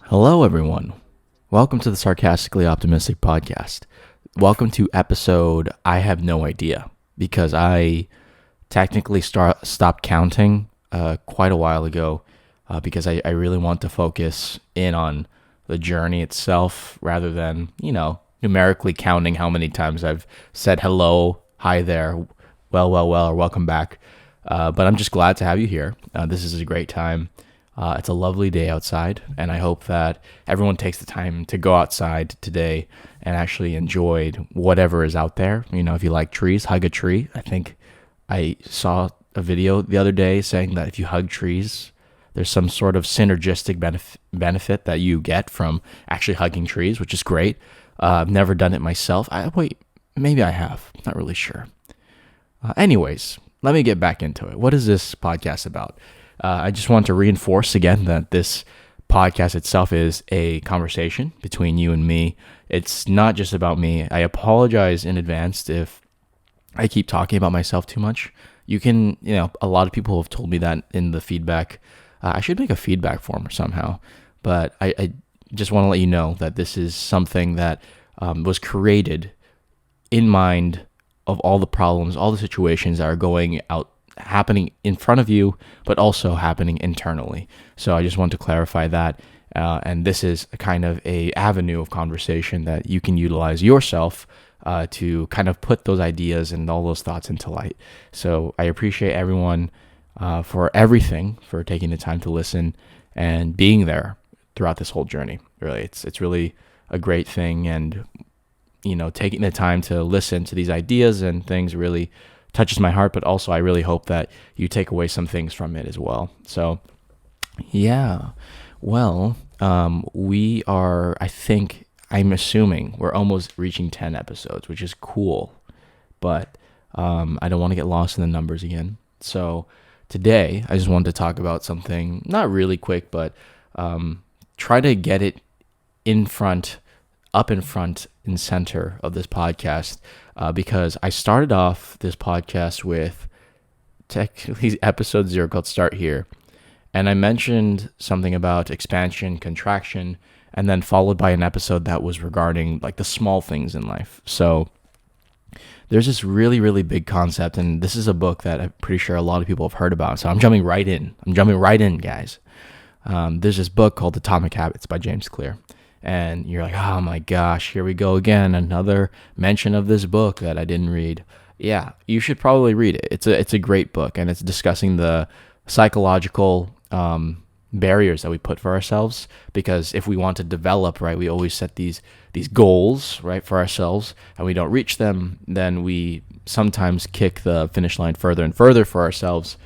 Hello, everyone. Welcome to the Sarcastically Optimistic podcast. Welcome to episode I have no idea, because I technically stopped counting quite a while ago because I really want to focus in on the journey itself rather than, numerically counting how many times I've said hello, hi there, well, or welcome back. But I'm just glad to have you here. This is a great time. It's a lovely day outside, and I hope that everyone takes the time to go outside today and actually enjoy whatever is out there. If you like trees, hug a tree. I think I saw a video the other day saying that if you hug trees, there's some sort of synergistic benefit that you get from actually hugging trees, which is great. I've never done it myself. Maybe I have. Not really sure. Anyways, let me get back into it. What is this podcast about? I just want to reinforce again that this podcast itself is a conversation between you and me. It's not just about me. I apologize in advance if I keep talking about myself too much. A lot of people have told me that in the feedback. I should make a feedback form somehow, but I just want to let you know that this is something that was created in mind of all the problems, all the situations that are happening in front of you, but also happening internally. So I just want to clarify that. And this is a kind of a avenue of conversation that you can utilize yourself to kind of put those ideas and all those thoughts into light. So I appreciate everyone for everything, for taking the time to listen and being there throughout this whole journey. Really, it's really a great thing. And, taking the time to listen to these ideas and things really touches my heart, but also I really hope that you take away some things from it as well. So, yeah, well, I'm assuming we're almost reaching 10 episodes, which is cool, but I don't want to get lost in the numbers again. So today, I just wanted to talk about something, not really quick, but try to get it up in front and center of this podcast, because I started off this podcast with technically episode 0 called Start Here, and I mentioned something about expansion, contraction, and then followed by an episode that was regarding like the small things in life. So there's this really, really big concept, and this is a book that I'm pretty sure a lot of people have heard about, so I'm jumping right in, guys. There's this book called Atomic Habits by James Clear. And you're like, oh my gosh, here we go again, another mention of this book that I didn't read. Yeah, you should probably read it. It's a great book, and it's discussing the psychological barriers that we put for ourselves. Because if we want to develop, right, we always set these goals, right, for ourselves, and we don't reach them, then we sometimes kick the finish line further and further for ourselves,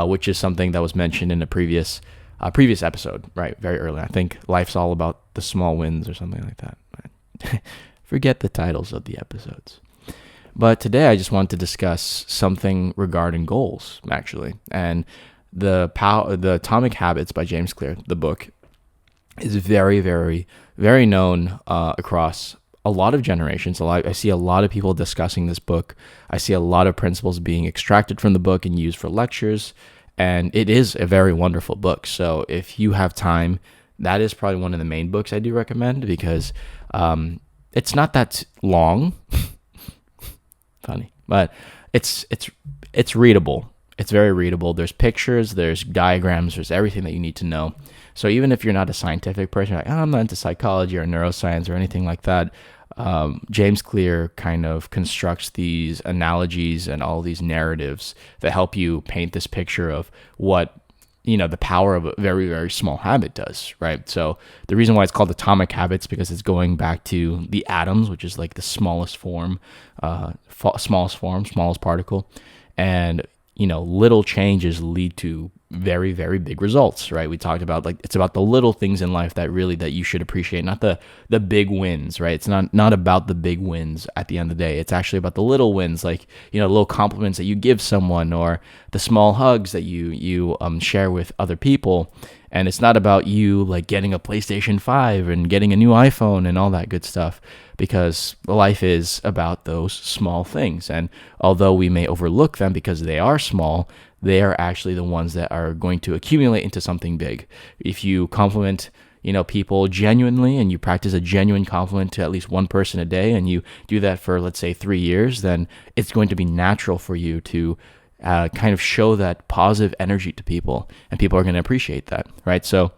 which is something that was mentioned in a previous episode, right, very early. I think life's all about the small wins or something like that. Forget the titles of the episodes. But today I just want to discuss something regarding goals, actually. And the Atomic Habits by James Clear, the book, is very, very, very known across a lot of generations. I see a lot of people discussing this book. I see a lot of principles being extracted from the book and used for lectures. And it is a very wonderful book. So if you have time, that is probably one of the main books I do recommend, because it's not that long. Funny, but it's readable. It's very readable. There's pictures, there's diagrams, there's everything that you need to know. So even if you're not a scientific person, like, I'm not into psychology or neuroscience or anything like that, James Clear kind of constructs these analogies and all these narratives that help you paint this picture of what, the power of a very, very small habit does, right? So the reason why it's called Atomic Habits, because it's going back to the atoms, which is like the smallest particle. And, little changes lead to very, very big results, right? We talked about, like, it's about the little things in life that you should appreciate, not the big wins, right? It's not about the big wins at the end of the day. It's actually about the little wins, like, little compliments that you give someone, or the small hugs that you share with other people. And it's not about you like getting a PlayStation 5 and getting a new iPhone and all that good stuff, because life is about those small things. And although we may overlook them because they are small, they are actually the ones that are going to accumulate into something big. If you compliment people genuinely, and you practice a genuine compliment to at least one person a day, and you do that for, let's say, 3 years, then it's going to be natural for you to kind of show that positive energy to people, and people are going to appreciate that, right? So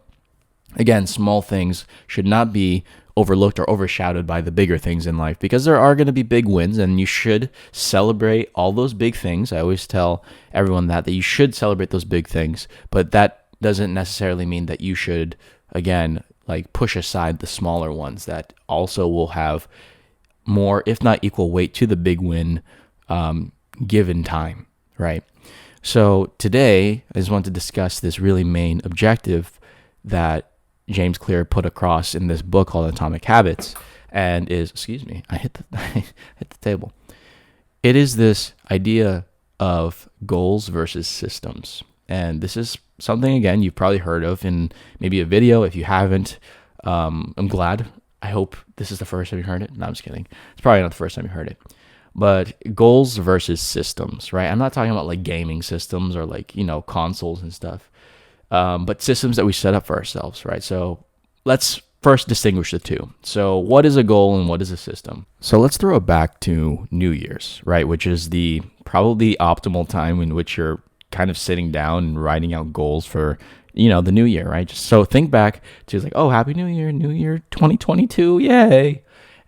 again, small things should not be overlooked or overshadowed by the bigger things in life, because there are going to be big wins, and you should celebrate all those big things. I always tell everyone that you should celebrate those big things, but that doesn't necessarily mean that you should, again, like push aside the smaller ones that also will have more, if not equal weight to the big win, given time, right? So today, I just want to discuss this really main objective that James Clear put across in this book called Atomic Habits, and is, excuse me, I hit the table. It is this idea of goals versus systems. And this is something, again, you've probably heard of in maybe a video. If you haven't, I'm glad. I hope this is the first time you heard it. No, I'm just kidding. It's probably not the first time you heard it. But goals versus systems, right? I'm not talking about like gaming systems or like, consoles and stuff. But systems that we set up for ourselves, right? So let's first distinguish the two. So what is a goal and what is a system? So let's throw it back to New Year's, right? Which is the probably optimal time in which you're kind of sitting down and writing out goals for, the new year, right? Just so think back to like, oh, Happy New Year 2022, yay.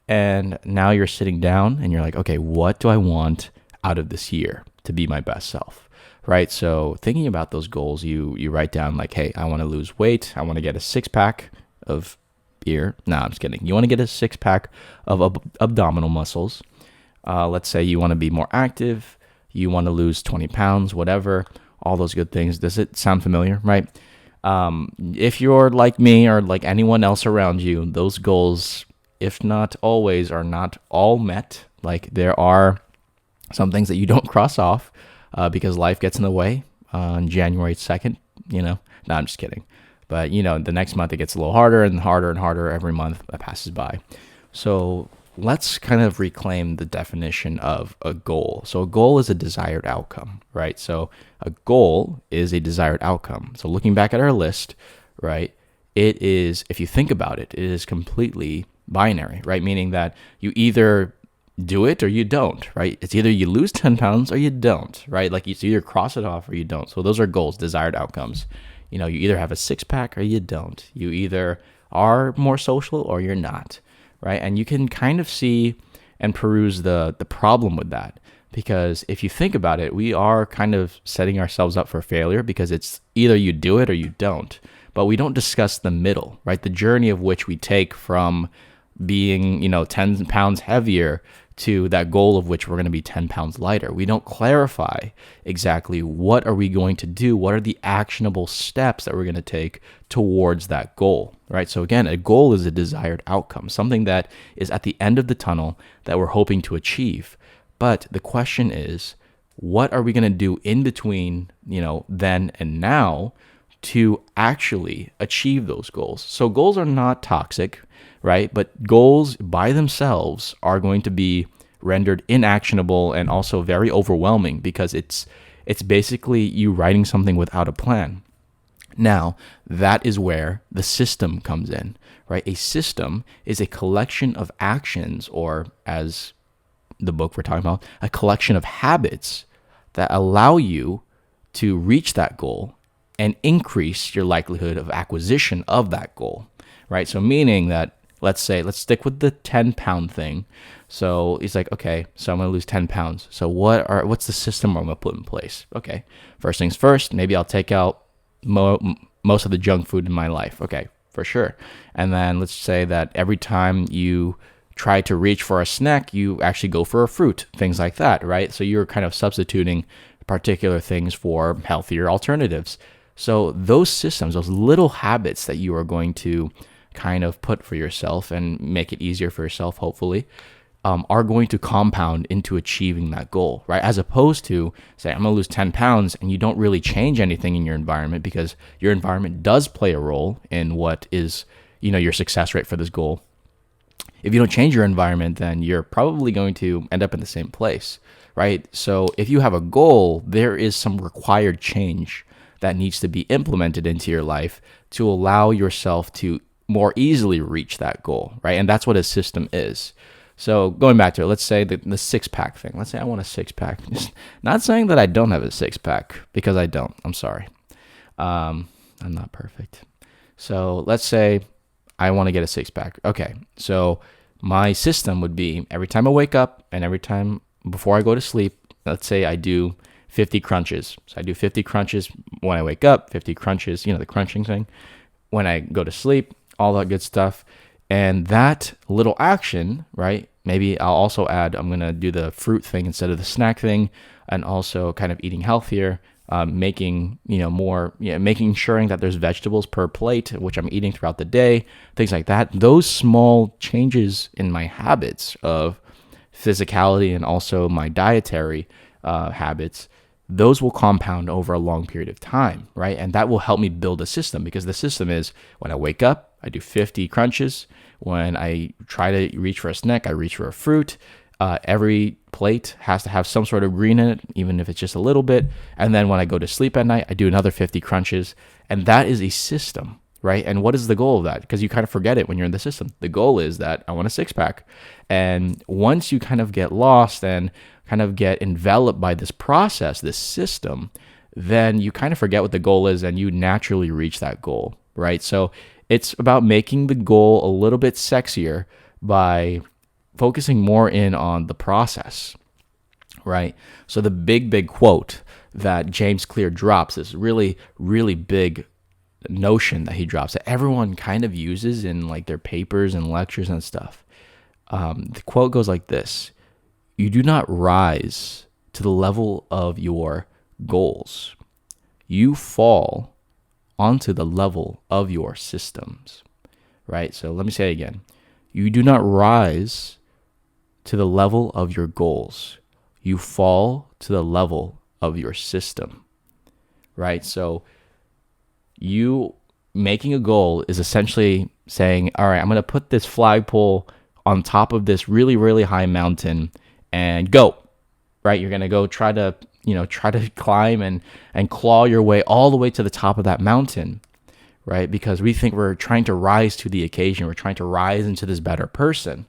And now you're sitting down and you're like, okay, what do I want out of this year to be my best self? Right. So thinking about those goals, you write down like, hey, I want to lose weight. I want to get a 6-pack of beer. No, I'm just kidding. You want to get a 6-pack of abdominal muscles. Let's say you want to be more active. You want to lose 20 pounds, whatever, all those good things. Does it sound familiar? Right. If you're like me or like anyone else around you, those goals, if not always, are not all met. Like there are some things that you don't cross off. Because life gets in the way on January 2nd, No, I'm just kidding. But, the next month it gets a little harder and harder every month that passes by. So let's kind of reclaim the definition of a goal. So a goal is a desired outcome, right? So a goal is a desired outcome. So looking back at our list, right, it is, if you think about it, it is completely binary, right? Meaning that you either do it or you don't, right? It's either you lose 10 pounds or you don't, right? Like you either cross it off or you don't. So those are goals, desired outcomes. You either have a 6-pack or you don't. You either are more social or you're not, right? And you can kind of see and peruse the problem with that, because if you think about it, we are kind of setting ourselves up for failure, because it's either you do it or you don't. But we don't discuss the middle, right? The journey of which we take from being, 10 pounds heavier to that goal of which we're going to be 10 pounds lighter. We don't clarify exactly what are we going to do, what are the actionable steps that we're going to take towards that goal, right? So again, a goal is a desired outcome, something that is at the end of the tunnel that we're hoping to achieve. But the question is, what are we going to do in between, then and now to actually achieve those goals? So goals are not toxic, right? But goals by themselves are going to be rendered inactionable and also very overwhelming, because it's basically you writing something without a plan. Now, that is where the system comes in, right? A system is a collection of actions, or as the book we're talking about, a collection of habits that allow you to reach that goal and increase your likelihood of acquisition of that goal, right? So meaning that, let's stick with the 10-pound thing. So he's like, okay, so I'm going to lose 10 pounds. So what's the system I'm going to put in place? Okay, first things first, maybe I'll take out most of the junk food in my life. Okay, for sure. And then let's say that every time you try to reach for a snack, you actually go for a fruit, things like that, right? So you're kind of substituting particular things for healthier alternatives. So those systems, those little habits that you are going to kind of put for yourself and make it easier for yourself, hopefully, are going to compound into achieving that goal, right? As opposed to, say, I'm going to lose 10 pounds and you don't really change anything in your environment, because your environment does play a role in what is, your success rate for this goal. If you don't change your environment, then you're probably going to end up in the same place, right? So if you have a goal, there is some required change that needs to be implemented into your life to allow yourself to more easily reach that goal, right? And that's what a system is. So going back to it, let's say the six-pack thing. Let's say I want a six-pack. Not saying that I don't have a six-pack, because I don't. I'm sorry. I'm not perfect. So let's say I want to get a six-pack. Okay, so my system would be every time I wake up and every time before I go to sleep, let's say I do 50 crunches. So I do 50 crunches when I wake up, 50 crunches, the crunching thing. When I go to sleep, all that good stuff. And that little action, right? Maybe I'll also add, I'm going to do the fruit thing instead of the snack thing, and also kind of eating healthier, making, making sure that there's vegetables per plate, which I'm eating throughout the day, things like that. Those small changes in my habits of physicality and also my dietary habits, those will compound over a long period of time, right? And that will help me build a system, because the system is when I wake up, I do 50 crunches. When I try to reach for a snack, I reach for a fruit. Every plate has to have some sort of green in it, even if it's just a little bit. And then when I go to sleep at night, I do another 50 crunches. And that is a system, right? And what is the goal of that? Because you kind of forget it when you're in the system. The goal is that I want a six-pack. And once you kind of get lost and kind of get enveloped by this process, this system, then you kind of forget what the goal is and you naturally reach that goal, right? So it's about making the goal a little bit sexier by focusing more in on the process, right? So the big quote that James Clear drops, this really, really big notion that he drops that everyone kind of uses in like their papers and lectures and stuff. The quote goes like this: "You do not rise to the level of your goals. You fall onto the level of your systems," right? So let me say it again. You do not rise to the level of your goals. You fall to the level of your system, right? So you making a goal is essentially saying, all right, I'm going to put this flagpole on top of this really, really high mountain and go, right? You're going to go try to climb and claw your way all the way to the top of that mountain, right? Because we think we're trying to rise to the occasion. We're trying to rise into this better person.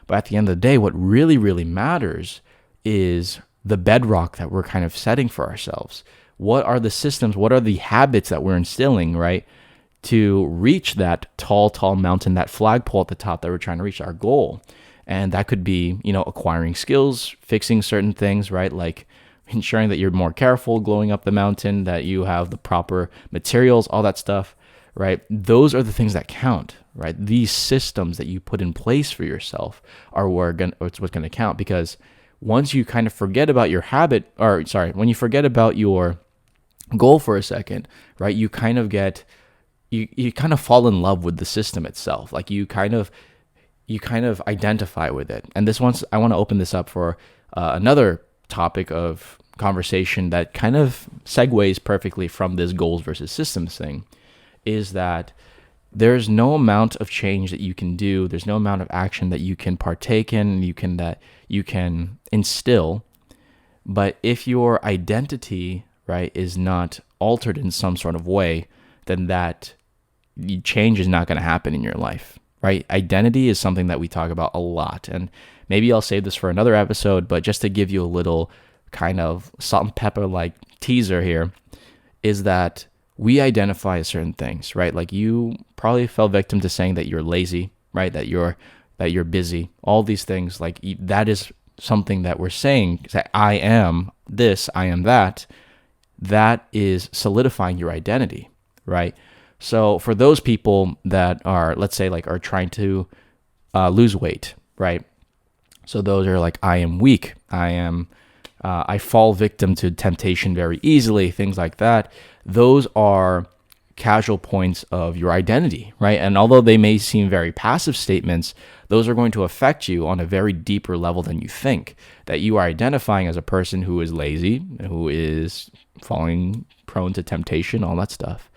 But at the end of the day, what really, really matters is the bedrock that we're kind of setting for ourselves. What are the systems? What are the habits that we're instilling, right? To reach that tall mountain, that flagpole at the top that we're trying to reach, our goal. And that could be, acquiring skills, fixing certain things, right? Like ensuring that you're more careful going up the mountain, that you have the proper materials, all that stuff, right? Those are the things that count, right? These systems that you put in place for yourself are what's going to count, because once you kind of forget about your when you forget about your goal for a second, right? You kind of get, you kind of fall in love with the system itself. Like you kind of identify with it. And I want to open this up for another topic of conversation that kind of segues perfectly from this goals versus systems thing, is that there's no amount of change that you can do. There's no amount of action that you can partake in, that you can instill. But if your identity, right, is not altered in some sort of way, then that change is not going to happen in your life, right? Identity is something that we talk about a lot. And maybe I'll save this for another episode, but just to give you a little kind of salt and pepper like teaser here, is that we identify as certain things, right? Like you probably fell victim to saying that you're lazy, right? That you're busy, all these things. Like that is something that we're saying, that I am this, I am that. That is solidifying your identity, right? So for those people that are, let's say, like are trying to lose weight, right? So those are like, I am weak. I fall victim to temptation very easily, things like that. Those are casual points of your identity, right? And although they may seem very passive statements, those are going to affect you on a very deeper level than you think. That you are identifying as a person who is lazy, who is falling prone to temptation, all that stuff.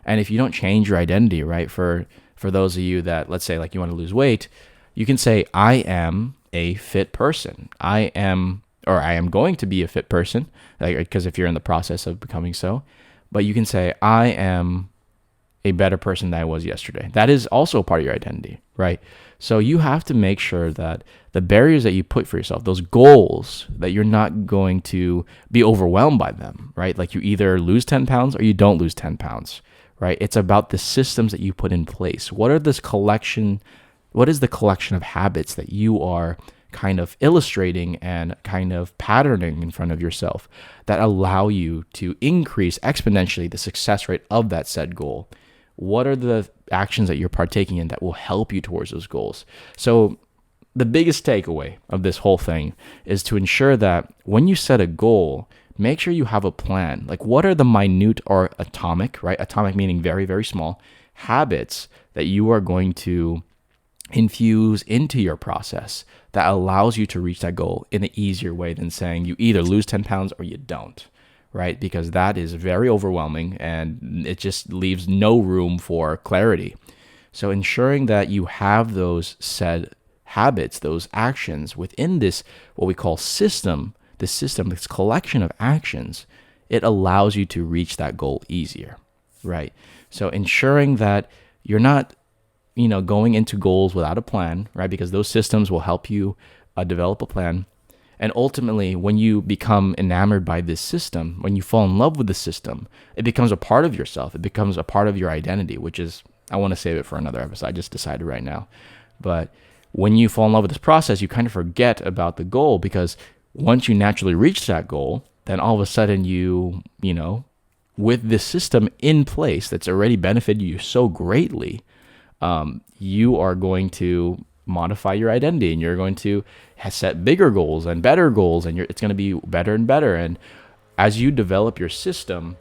And if you don't change your identity, right, for those of you that, let's say, like you want to lose weight, you can say, I am a fit person. I am going to be a fit person, because if you're in the process of becoming so. But you can say, I am a better person than I was yesterday. That is also part of your identity, right? So you have to make sure that the barriers that you put for yourself, those goals, that you're not going to be overwhelmed by them, right? Like you either lose 10 pounds or you don't lose 10 pounds, right? It's about the systems that you put in place. What is the collection of habits that you are kind of illustrating and kind of patterning in front of yourself that allow you to increase exponentially the success rate of that said goal? What are the actions that you're partaking in that will help you towards those goals? So the biggest takeaway of this whole thing is to ensure that when you set a goal, make sure you have a plan. Like, what are the minute or atomic, right? Atomic meaning very, very small habits that you are going to infuse into your process that allows you to reach that goal in an easier way than saying you either lose 10 pounds or you don't, right? Because that is very overwhelming and it just leaves no room for clarity. So ensuring that you have those set habits, those actions within this, what we call system, this collection of actions, it allows you to reach that goal easier, right? So ensuring that you're not, going into goals without a plan, right? Because those systems will help you develop a plan. And ultimately, when you become enamored by this system, when you fall in love with the system, it becomes a part of yourself. It becomes a part of your identity, which is, I want to save it for another episode. I just decided right now. But when you fall in love with this process, you kind of forget about the goal, because once you naturally reach that goal, then all of a sudden with this system in place that's already benefited you so greatly, you are going to modify your identity and you're going to set bigger goals and better goals, and it's going to be better and better. And as you develop your system,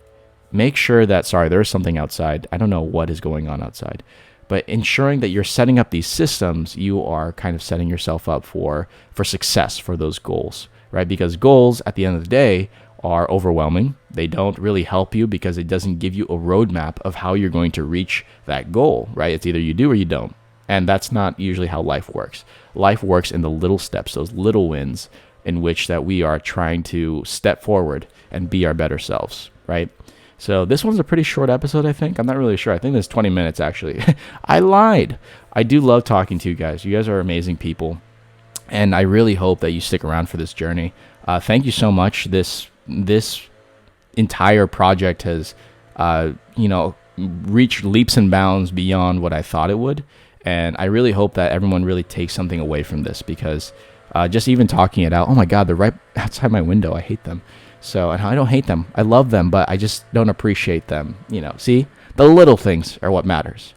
make sure that, sorry, there's something outside. I don't know what is going on outside, but ensuring that you're setting up these systems, you are kind of setting yourself up for success for those goals, right? Because goals at the end of the day are overwhelming. They don't really help you because it doesn't give you a roadmap of how you're going to reach that goal, right? It's either you do or you don't. And that's not usually how life works. Life works in the little steps, those little wins in which that we are trying to step forward and be our better selves, right? So this one's a pretty short episode, I think. I'm not really sure. I think it's 20 minutes, actually. I lied. I do love talking to you guys. You guys are amazing people. And I really hope that you stick around for this journey. Thank you so much. This entire project has, reached leaps and bounds beyond what I thought it would. And I really hope that everyone really takes something away from this, because just even talking it out, oh my God, they're right outside my window. I hate them. So, and I don't hate them. I love them, but I just don't appreciate them. See, the little things are what matters.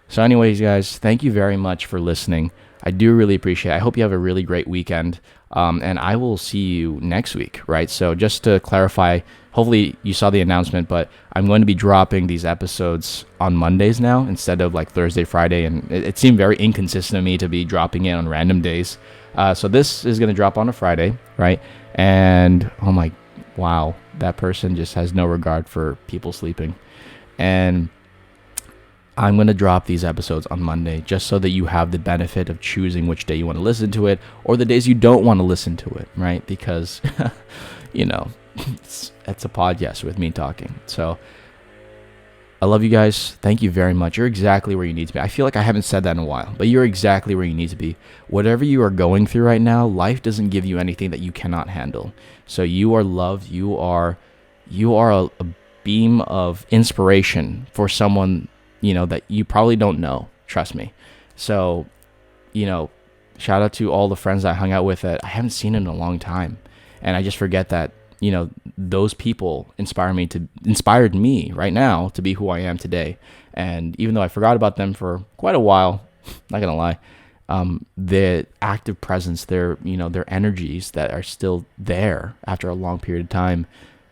So anyways, guys, thank you very much for listening. I do really appreciate it. I hope you have a really great weekend. And I will see you next week, right? So just to clarify, hopefully you saw the announcement, but I'm going to be dropping these episodes on Mondays now instead of like Thursday, Friday. And it seemed very inconsistent to me to be dropping it on random days. So this is going to drop on a Friday, right? And wow, that person just has no regard for people sleeping. And I'm going to drop these episodes on Monday just so that you have the benefit of choosing which day you want to listen to it, or the days you don't want to listen to it, right? Because, it's a podcast with me talking. So I love you guys. Thank you very much. You're exactly where you need to be. I feel like I haven't said that in a while, but you're exactly where you need to be. Whatever you are going through right now, life doesn't give you anything that you cannot handle. So you are loved. You are a beam of inspiration for someone that you probably don't know. Trust me. So, shout out to all the friends I hung out with that I haven't seen in a long time. And I just forget that, those people inspired me right now to be who I am today. And even though I forgot about them for quite a while, not gonna lie, the active presence, their energies that are still there after a long period of time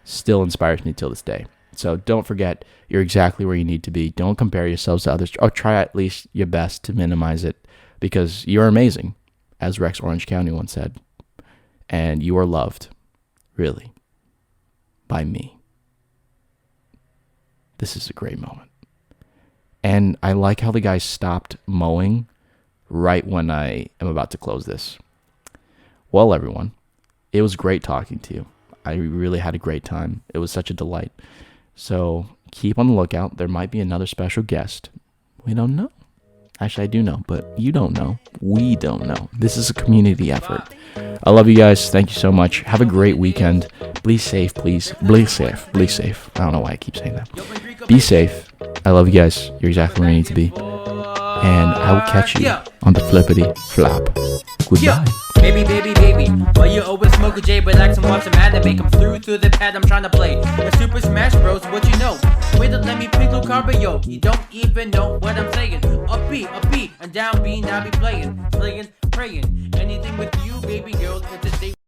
still inspires me till this day. So don't forget, you're exactly where you need to be. Don't compare yourselves to others, or try at least your best to minimize it, because you're amazing, as Rex Orange County once said. And you are loved, really, by me. This is a great moment. And I like how the guy stopped mowing right when I am about to close this. Well, everyone, it was great talking to you. I really had a great time. It was such a delight. So keep on the lookout. There might be another special guest. We don't know. Actually, I do know, but you don't know. We don't know. This is a community effort. I love you guys. Thank you so much. Have a great weekend. Be safe, please. Be safe. Be safe. I don't know why I keep saying that. Be safe. I love you guys. You're exactly where you need to be. And I will catch you on the flippity flop. Goodbye. Baby, why you always smoke a J, relax and watch some anime, come through the pad I'm trying to play. The Super Smash Bros, what you know? Wait to let me pick Luke Carbo, you don't even know what I'm saying. Up B, and down B, now be playing, praying. Anything with you, baby girl, it's a day.